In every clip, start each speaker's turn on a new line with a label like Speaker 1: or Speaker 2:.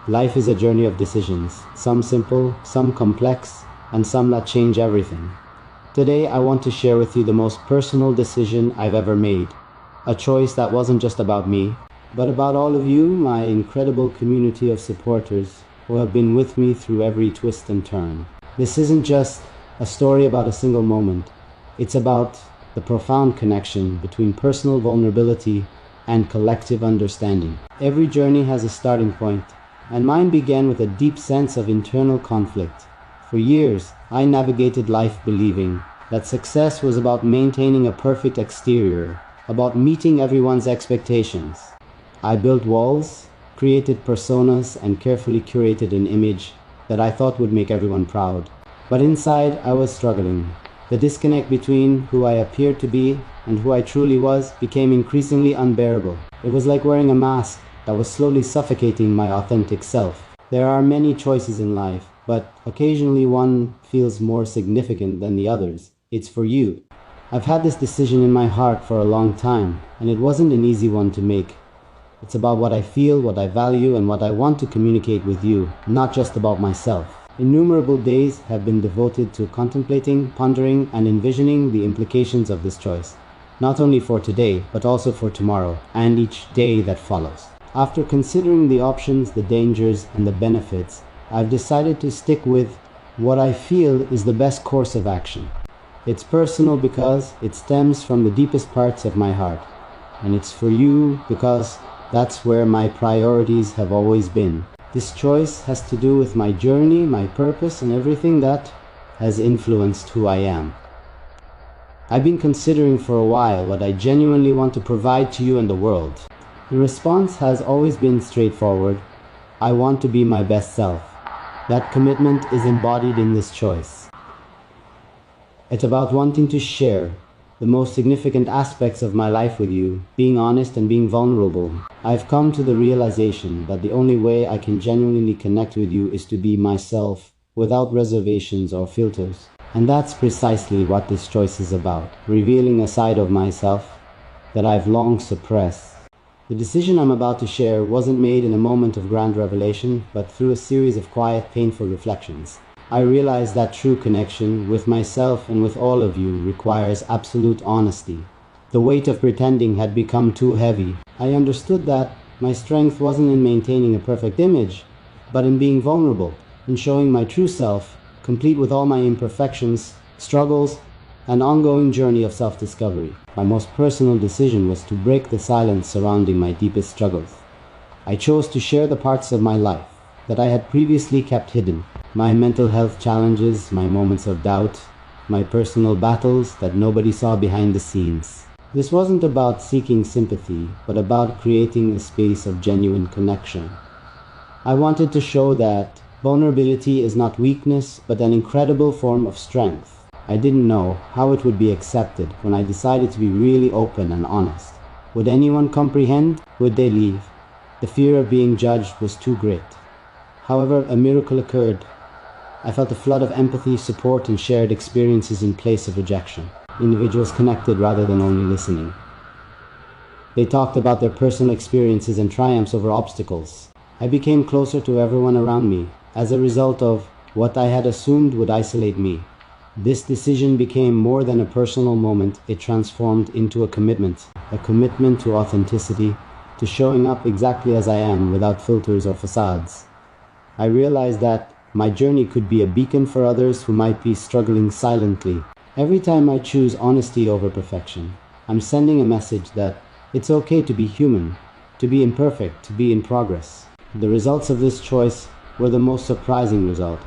Speaker 1: Life is a journey of decisions, some simple, some complex, and some that change everything. Today, I want to share with you the most personal decision I've ever made. A choice that wasn't just about me, but about all of you, my incredible community of supporters who have been with me through every twist and turn. This isn't just a story about a single moment. It's about the profound connection between personal vulnerability and collective understanding. Every journey has a starting point, and mine began with a deep sense of internal conflict. For years, I navigated life believing that success was about maintaining a perfect exterior, about meeting everyone's expectations. I built walls, created personas, and carefully curated an image that I thought would make everyone proud. But inside, I was struggling. The disconnect between who I appeared to be and who I truly was became increasingly unbearable. It was like wearing a mask that was slowly suffocating my authentic self. There are many choices in life, but occasionally one feels more significant than the others. It's for you. I've had this decision in my heart for a long time, and it wasn't an easy one to make. It's about what I feel, what I value, and what I want to communicate with you, not just about myself. Innumerable days have been devoted to contemplating, pondering, and envisioning the implications of this choice, not only for today, but also for tomorrow and each day that follows. After considering the options, the dangers, and the benefits, I've decided to stick with what I feel is the best course of action. It's personal because it stems from the deepest parts of my heart, and it's for you because that's where my priorities have always been. This choice has to do with my journey, my purpose, and everything that has influenced who I am. I've been considering for a while what I genuinely want to provide to you and the world. The response has always been straightforward. I want to be my best self. That commitment is embodied in this choice. It's about wanting to share the most significant aspects of my life with you, being honest and being vulnerable. I've come to the realization that the only way I can genuinely connect with you is to be myself, without reservations or filters. And that's precisely what this choice is about, revealing a side of myself that I've long suppressed. The decision I'm about to share wasn't made in a moment of grand revelation, but through a series of quiet, painful reflections. I realized that true connection with myself and with all of you requires absolute honesty. The weight of pretending had become too heavy. I understood that my strength wasn't in maintaining a perfect image, but in being vulnerable, in showing my true self, complete with all my imperfections, struggles, and ongoing journey of self-discovery. My most personal decision was to break the silence surrounding my deepest struggles. I chose to share the parts of my life that I had previously kept hidden. My mental health challenges, my moments of doubt, my personal battles that nobody saw behind the scenes. This wasn't about seeking sympathy, but about creating a space of genuine connection. I wanted to show that vulnerability is not weakness, but an incredible form of strength. I didn't know how it would be accepted when I decided to be really open and honest. Would anyone comprehend? Would they leave? The fear of being judged was too great. However, a miracle occurred. I felt a flood of empathy, support, and shared experiences in place of rejection. Individuals connected rather than only listening. They talked about their personal experiences and triumphs over obstacles. I became closer to everyone around me as a result of what I had assumed would isolate me. This decision became more than a personal moment. It transformed into a commitment to authenticity, to showing up exactly as I am without filters or facades. I realized that my journey could be a beacon for others who might be struggling silently. Every time I choose honesty over perfection, I'm sending a message that it's okay to be human, to be imperfect, to be in progress. The results of this choice were the most surprising result.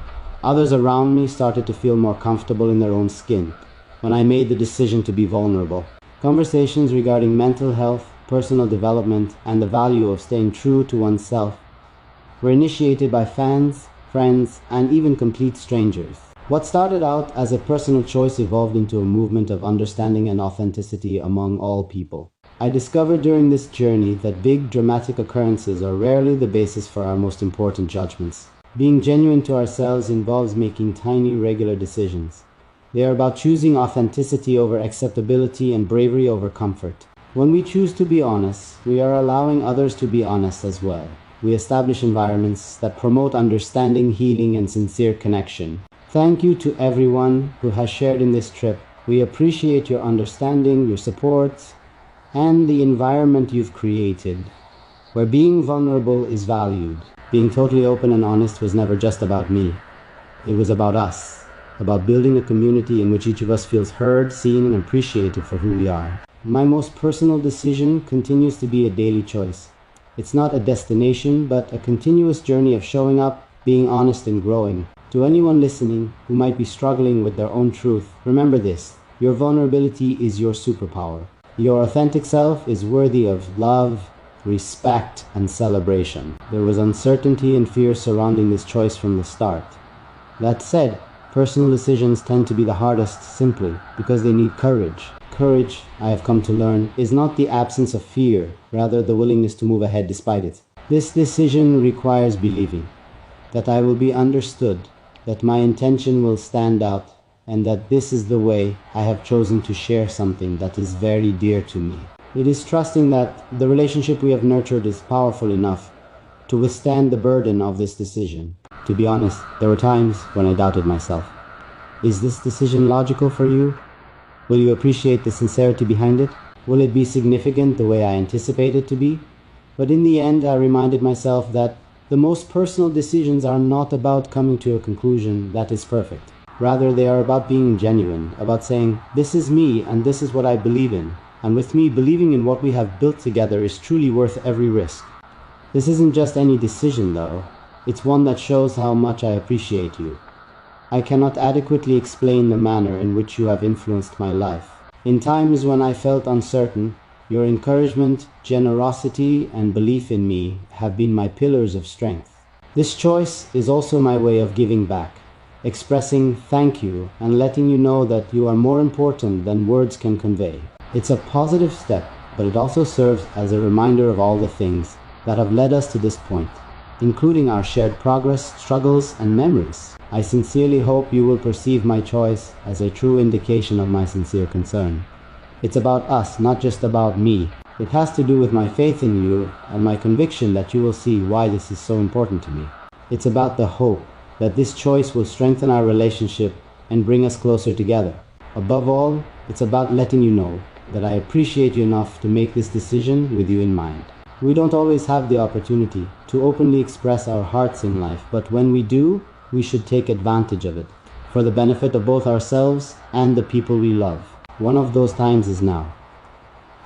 Speaker 1: Others around me started to feel more comfortable in their own skin when I made the decision to be vulnerable. Conversations regarding mental health, personal development, and the value of staying true to oneself were initiated by fans, friends, and even complete strangers. What started out as a personal choice evolved into a movement of understanding and authenticity among all people. I discovered during this journey that big, dramatic occurrences are rarely the basis for our most important judgments. Being genuine to ourselves involves making tiny, regular decisions. They are about choosing authenticity over acceptability and bravery over comfort. When we choose to be honest, we are allowing others to be honest as well. We establish environments that promote understanding, healing, and sincere connection. Thank you to everyone who has shared in this trip. We appreciate your understanding, your support, and the environment you've created, where being vulnerable is valued. Being totally open and honest was never just about me. It was about us, about building a community in which each of us feels heard, seen, and appreciated for who we are. My most personal decision continues to be a daily choice. It's not a destination, but a continuous journey of showing up, being honest, and growing. To anyone listening who might be struggling with their own truth, remember this: your vulnerability is your superpower. Your authentic self is worthy of love, respect, and celebration. There was uncertainty and fear surrounding this choice from the start. That said, personal decisions tend to be the hardest simply because they need courage. Courage, I have come to learn, is not the absence of fear, rather the willingness to move ahead despite it. This decision requires believing that I will be understood, that my intention will stand out, and that this is the way I have chosen to share something that is very dear to me. It is trusting that the relationship we have nurtured is powerful enough to withstand the burden of this decision. To be honest, there were times when I doubted myself. Is this decision logical for you? Will you appreciate the sincerity behind it? Will it be significant the way I anticipate it to be? But in the end, I reminded myself that the most personal decisions are not about coming to a conclusion that is perfect. Rather, they are about being genuine, about saying, this is me and this is what I believe in. And with me, believing in what we have built together is truly worth every risk. This isn't just any decision though. It's one that shows how much I appreciate you. I cannot adequately explain the manner in which you have influenced my life. In times when I felt uncertain, your encouragement, generosity, and belief in me have been my pillars of strength. This choice is also my way of giving back, expressing thank you and letting you know that you are more important than words can convey. It's a positive step, but it also serves as a reminder of all the things that have led us to this point, including our shared progress, struggles, and memories. I sincerely hope you will perceive my choice as a true indication of my sincere concern. It's about us, not just about me. It has to do with my faith in you and my conviction that you will see why this is so important to me. It's about the hope that this choice will strengthen our relationship and bring us closer together. Above all, it's about letting you know that I appreciate you enough to make this decision with you in mind. We don't always have the opportunity to openly express our hearts in life, but when we do, we should take advantage of it for the benefit of both ourselves and the people we love. One of those times is now.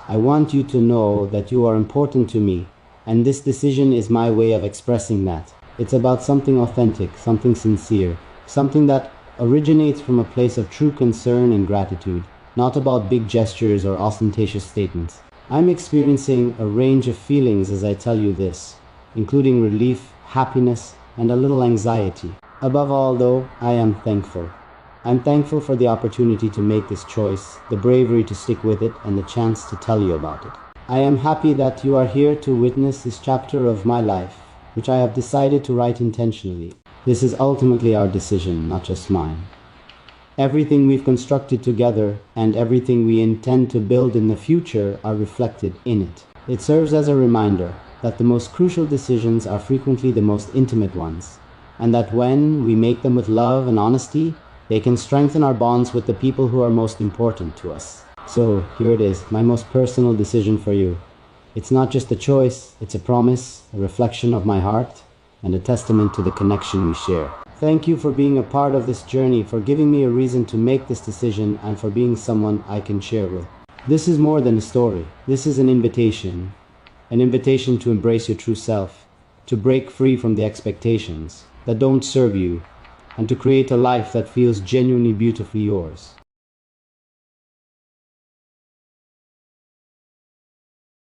Speaker 1: I want you to know that you are important to me, and this decision is my way of expressing that. It's about something authentic, something sincere, something that originates from a place of true concern and gratitude, not about big gestures or ostentatious statements. I'm experiencing a range of feelings as I tell you this, including relief, happiness, and a little anxiety. Above all, though, I am thankful. I'm thankful for the opportunity to make this choice, the bravery to stick with it, and the chance to tell you about it. I am happy that you are here to witness this chapter of my life, which I have decided to write intentionally. This is ultimately our decision, not just mine. Everything we've constructed together and everything we intend to build in the future are reflected in it. It serves as a reminder that the most crucial decisions are frequently the most intimate ones, and that when we make them with love and honesty, they can strengthen our bonds with the people who are most important to us. So here it is, my most personal decision for you. It's not just a choice, it's a promise, a reflection of my heart, and a testament to the connection we share. Thank you for being a part of this journey, for giving me a reason to make this decision, and for being someone I can share with. This is more than a story. This is an invitation to embrace your true self, to break free from the expectations that don't serve you, and to create a life that feels genuinely beautifully yours.